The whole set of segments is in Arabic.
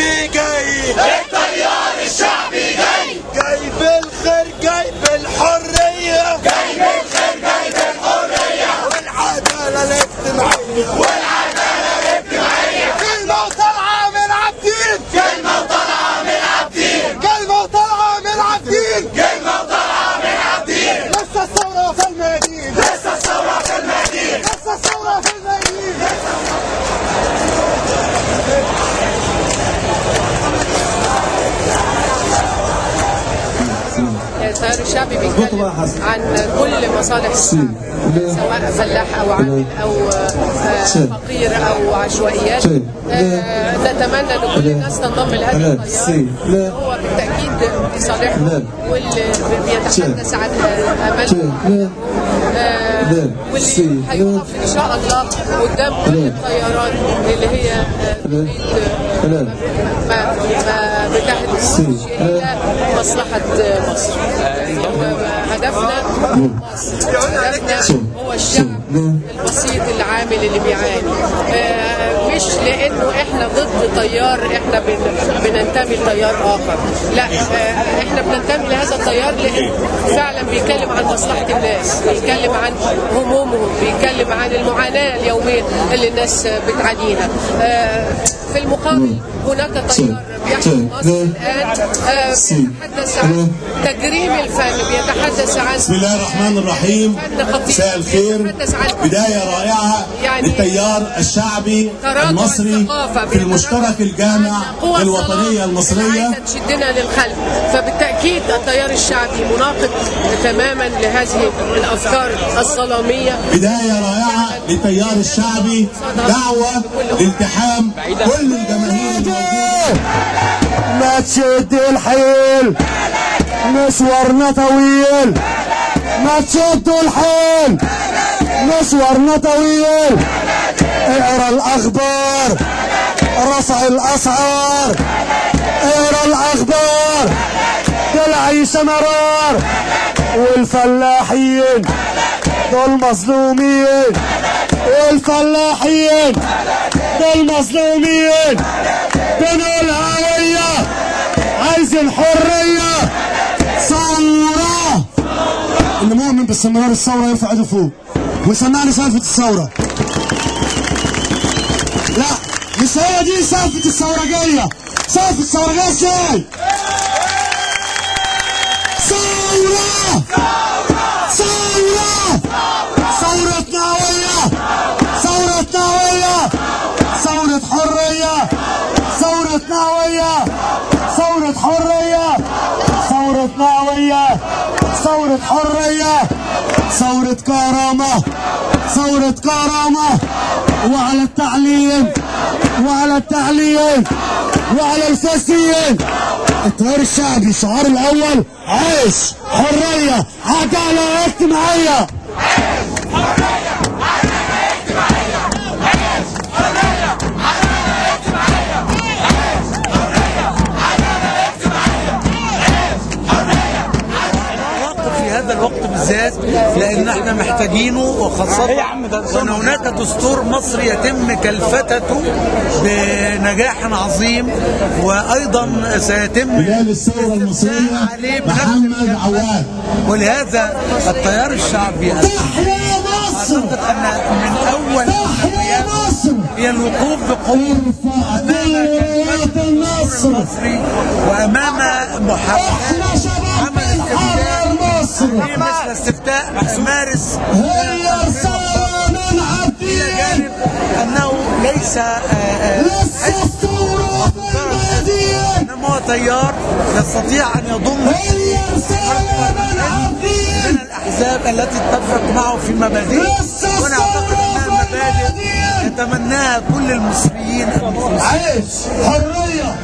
الشعبي جاي، التيار الشعبي جاي، جاي بالخير جاي بالحرية، جاي بالخير جاي بالحرية والعدالة الاجتماعية، والعدالة الاجتماعية. كلمة طالعة من عابدين، كلمة طالعة من عابدين، كلمة طالعة من عابدين، كلمة طالعة من عابدين. لسه الثورة في الميادين، لسه الثورة في الميادين، لسه الثورة في الميادين. التيار الشعبي بيتكلم عن كل مصالح الشعب، سواء فلاح او عامل او فقير او عشوائيات. نتمنى ان كل الناس تنضم لهذا التيار، هو بالتاكيد لصالحهم، واللي بيتحدث عن امل، واللي هيقف ان شاء الله قدام كل التيارات اللي هي ما بتهدف الى مصلحه مصر. هدفنا مصر، هدفنا هو الشعب البسيط العامل اللي بيعاني، مش لانه احنا ضد تيار احنا بننتمي لتيار اخر، لا، احنا بننتمي لهذا التيار لانه فعلا بيتكلم عن مصلحه الناس، بيتكلم عن همومهم، بيتكلم عن المعاناه اليوميه اللي الناس بتعانيها. في المقابل هناك تيار بيحكم مصر الان بيتحدث عن تجريم الفن، بيتحدث عن بسم الله الرحمن الرحيم. مساء الخير، بداية رائعة للتيار الشعبي المصري في المشترك الجامع الوطنية المصرية. عايزة تشدنا للخلف، فبالتأكيد التيار الشعبي مناقض تماما لهذه الأفكار الظلامية. بداية رائعة للتيار الشعبي، دعوة لالتحام كل الجماهير الموجودة. ما تشد الحيل، مشوارنا طويل، ما تشدوا الحيل، مشوارنا طويل. اقرا الاخبار، رفع الاسعار، اقرا الاخبار، العيش مرار، والفلاحين دول مظلومين، والفلاحين دول مظلومين. بنقول هوية، عايزين حرية، ثورة. اللي مؤمن باستمرار الثورة يرفع ايده فوق ويسمعني سالفة الثورة. لا، مش هي دي سالفة الثورة جاية. سالفة الثورة جاية ازاي؟ ثورة! ثورة! ثورتنا هوية! ثورتنا هوية! ثورة حرية! ثورتنا هوية! ثورة حرية! ثورتنا هوية! ثورة حرية! ثورة كرامة! ثورة كرامة! وعلى التعليم، وعلى التعليم، وعلى الفاسدين. التيار الشعبي شعار الأول: عيش، حرية، عدالة اجتماعية. هذا الوقت بالذات لان احنا محتاجينه، وخاصه ان هناك دستور مصر يتم كلفتته بنجاح عظيم، وايضا سيتم خلال الثوره المصريه محمد عواد. ولهذا التيار الشعبي اعتقد ان من اول هي الوقوف بقوه امام النصر المصري وامام محاولات عمل استفتاء مثل استفتاء مارس. هي رسالة من عبدين، جانب انه ليس انما هو تيار يستطيع ان يضم من الاحزاب التي تتفق معه في المبادئ، وانا اعتقد انها مبادئ يتمناها كل المصريين. عيش، حرية.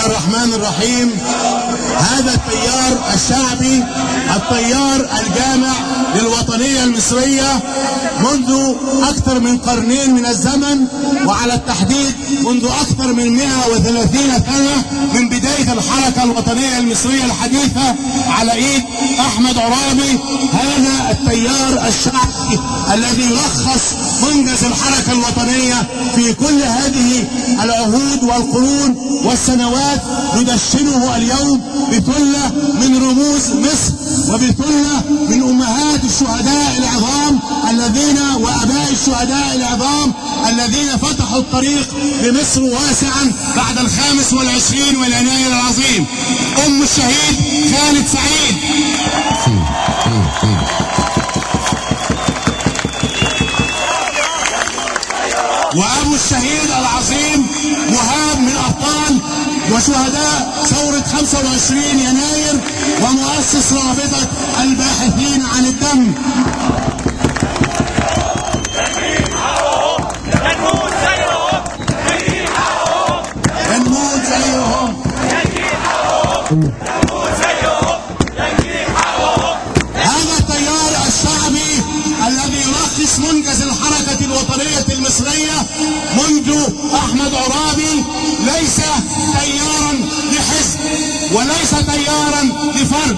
الله الرحمن الرحيم. هذا التيار الشعبي، التيار الجامع للوطنية المصرية، منذ أكثر من قرنين من الزمن، وعلى التحديد منذ أكثر من 130 سنة من بداية الحركة الوطنية المصرية الحديثة على إيد أحمد عرابي. هذا التيار الشعبي الذي لخص منجز الحركة الوطنية في كل هذه العهود والقرون والسنوات، يدشنه اليوم بثلة من رموز مصر وبثلة من أمهات الشهداء العظام الذين وأباء الشهداء العظام الذين فتحوا الطريق لمصر واسعا بعد 25 من يناير العظيم. أم الشهيد خالد سعيد، وأبو الشهيد العظيم مهاب من أبطال وشهداء ثورة 25 يناير ومؤسس رابطة الباحثين عن الدم. بنموت زيهم. هذا التيار الشعبي الذي يلخص منجز الحركة الوطنية المصرية منذ أحمد عرابي ليس تيارا لحزب، وليس تيارا لفرد،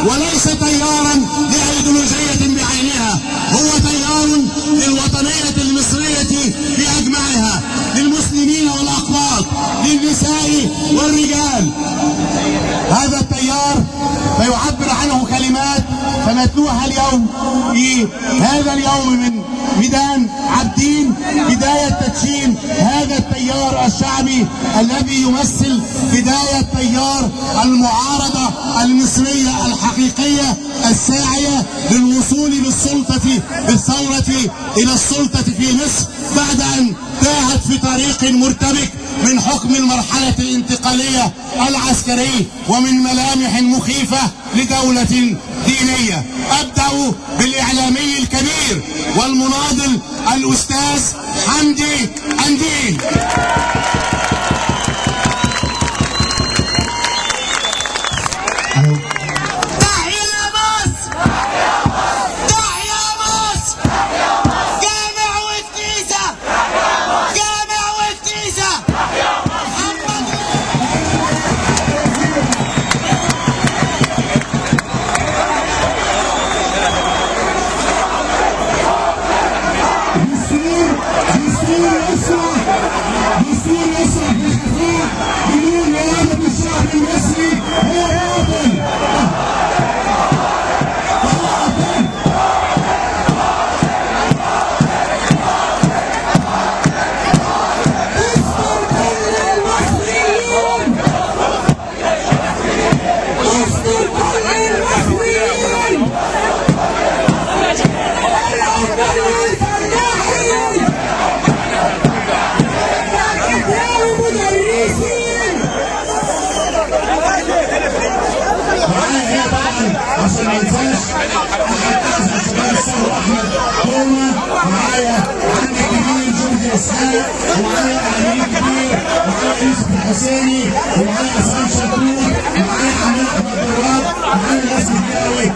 وليس تيارا لأيديولوجية بعينها، هو تيار للوطنية المصرية بأجمعها، للمسلمين والأقباط، للنساء والرجال. هذا التيار فيعبر عنه كلمات سنتلوها اليوم في هذا اليوم من ميدان عابدين، بداية تدشين هذا التيار الشعبي الذي يمثل بداية تيار المعارضة المصرية الحقيقية الساعية للوصول بالثورة إلى السلطة في مصر بعد أن تاهت في طريق مرتبك من حكم المرحلة الانتقالية العسكري ومن ملامح مخيفة لدولة دينية. أبدأ بالإعلامي الكبير والمناضل الأستاذ حمدي أنديل. عشان ما ننساش معايا عندي كبير جورج اسحاق، ومعايا امين كبير، ومعايا يوسف الحسيني، ومعايا اسلام شطور، ومعايا عماد احمد دراب، ومعايا ناس كتير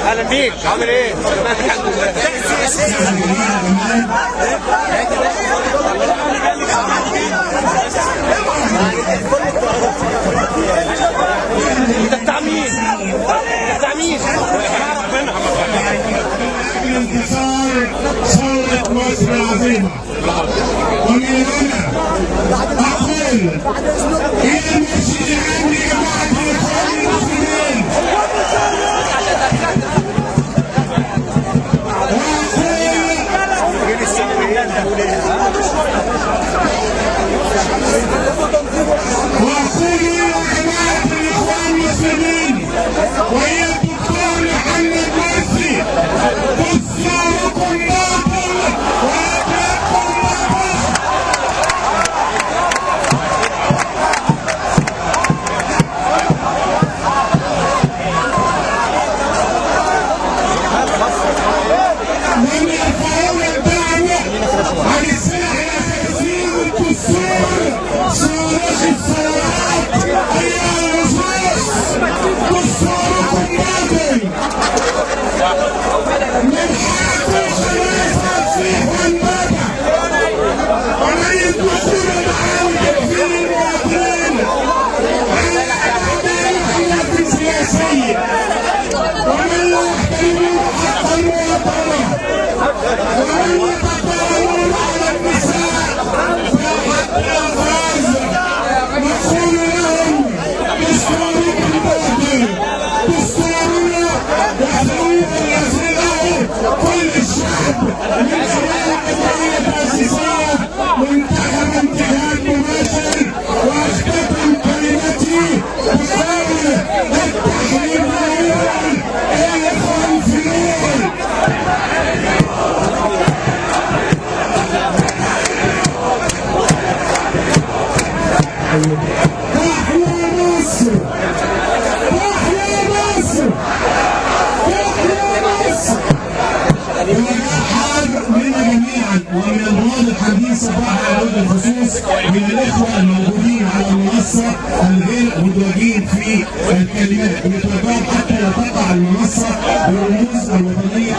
اهلا بيك، عامل ايه؟ انت بتاع مين؟ بتاع مين؟ انتصار ثورة مصر العظيمة. ومن هنا أقول إلى المرشد العام لجماعة الإخوان المسلمين وأقول يا جماعة الإخوان المسلمين ويا الدكتور محمد مرسي، دستوركم باطل وأداءكم باطل. صباح على وجه الخصوص من الاخوه الموجودين على المنصه الغير مدرجين في الكلمات ويتوجهوا حتى لا تقع المنصه بالرموز الوطنيه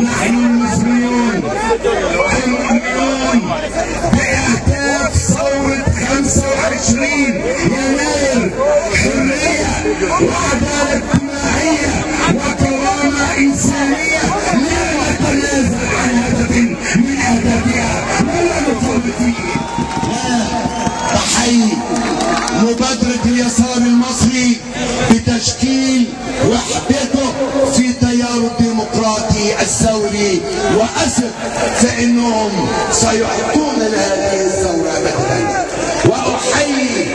نحن المصريون المؤمنون بأهداف ثورة 25 يناير حرية وعدالة اجتماعية وكرامة إنسانية لا نتنازل عن هدف من أهدافها ولا نفرط فيه. أحيي مبادرة اليسار المصري بتشكيل وحدته في تيار الديمقراطي الثوري، وأثق فإنهم سيحطون لهذه الثورة بدلا. وأحيي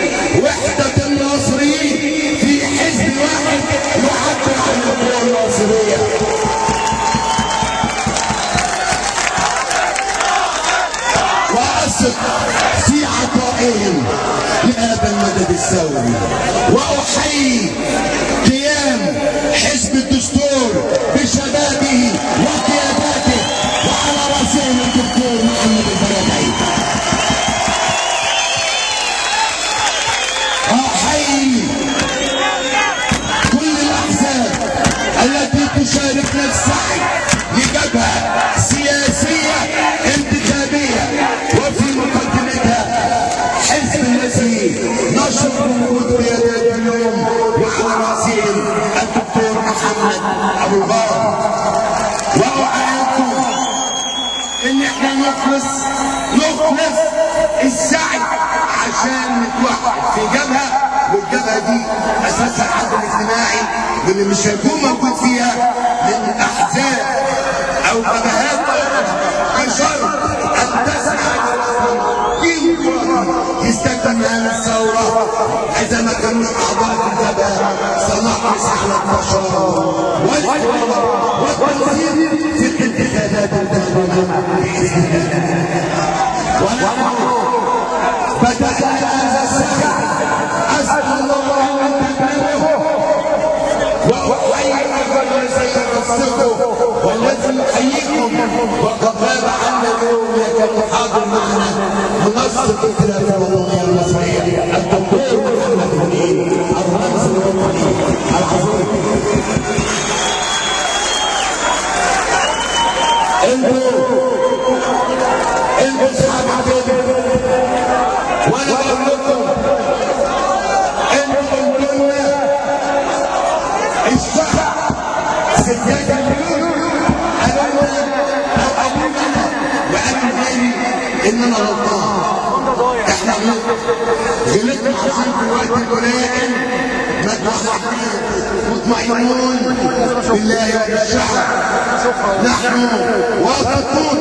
وحدة الناصريين في حزب واحد يعبر عن القوى الناصرية. وأثق في عطائهم لهذا المدد الثوري. وأحيي قيام حزب الدستور بشبابه وقياداته وعلى رأسهم الدكتور محمد البرادعي. أحيي كل الأحزاب التي تشاركنا السعي لجبهة سياسية انتخابية، وفي مقدمتها حزب الذي نشر وجود قيادات اليوم وعلى رأسهم الدكتور محمد أبو الغار. وأعلنكم إن احنا نخلص السعي عشان نتوحد في جبهة، والجبهة دي أساسها العدل الاجتماعي، واللي مش هيكون موجود فيها من أحزاب أو جبهات بشر أن تسعى يستخدم هذه الثورة. إذا ما كانوش أعضاء في الجبهة سنحرص على النشاط والتنظيم في الانتخابات الداخلية بإذن الله. ونحن بدأنا هذا السعي، أسأل الله أن تكرمه وأحيي الرجل الذي يرصده والذي يحييكم وقد غاب عنا اليوم لكن حاضر معنا منصر الائتلاف الوطني المصري الدكتور محمد منير الرئيس الوطني العظيم. انتوا اصحاب عدل، وانا بقول لكم انتوا قلتوا الشعب سجاد الملوك قالوا لنا او قالوا لنا وقالوا غيري ان انا غلطان. احنا عميق غلطنا عشان في الوقت القليل ما توحدين مطمئنون بالله وبالشعب. نحن واثقون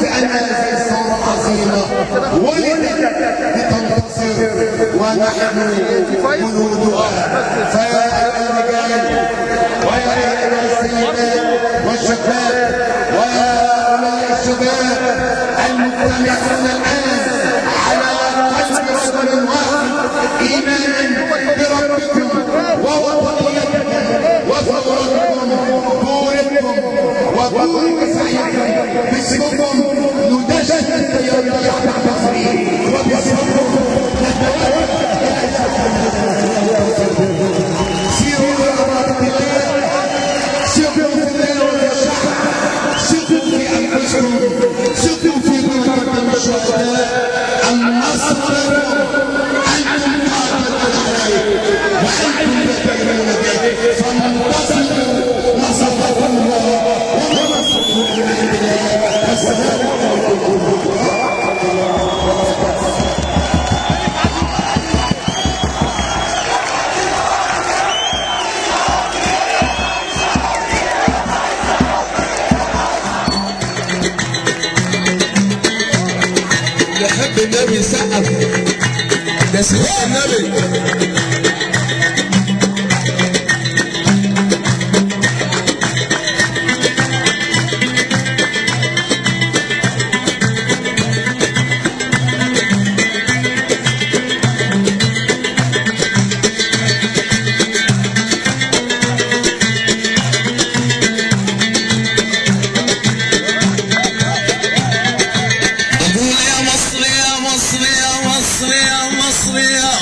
في ان هذه الثوره عظيمه ولدت لتنتصر ونحن جنودها. فيا ايها الرجال ويا ايها السيدات والشباب ويا هؤلاء الشباب المجتمعون الان على قلب رجل واحد ايمانا بربكم ووطنيتكم وثورتكم دوركم ودور سعيكم باسمكم ندشن التيار الشعب المصري وباسمكم نتوجه سيروا بإرادة الله، ثقوا في الله وفي الشعب، ثقوا في أنفسكم، ثقوا في بركة الشهداء. النصر لكم، أنتم قادرون عليه وأنتم تديرون به، فانتصروا نصركم الله ونصركم من عند الله. والسلام عليكم ورحمة الله وبركاته. يحب النبي يسقف ده سيدنا النبي.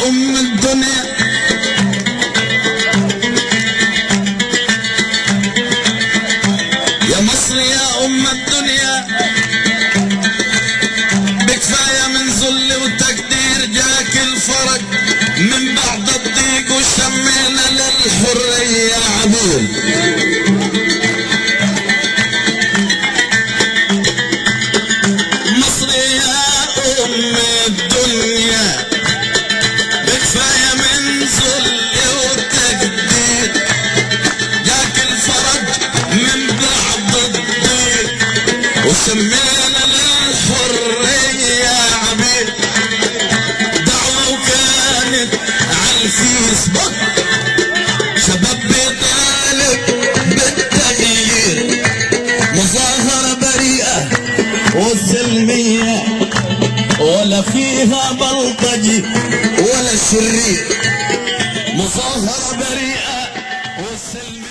أم الدنيا يا مصر يا أم الدنيا، بكفاية من ذل وتقدير جاك الفرج من بعد الضيق وشمينا للحرية عبير. مصر يا أم الدنيا، بكفاية من ذل وتقدير جاك الفرج من بعد الضيق وسمينا للحرية عبيد. دعوة وكانت على الفيسبوك شباب بيطالب بالتغيير، مظاهرة بريئة وسلمية ولا فيها بلطجي ولا شرير، مظاهرة بريئة وسلمية.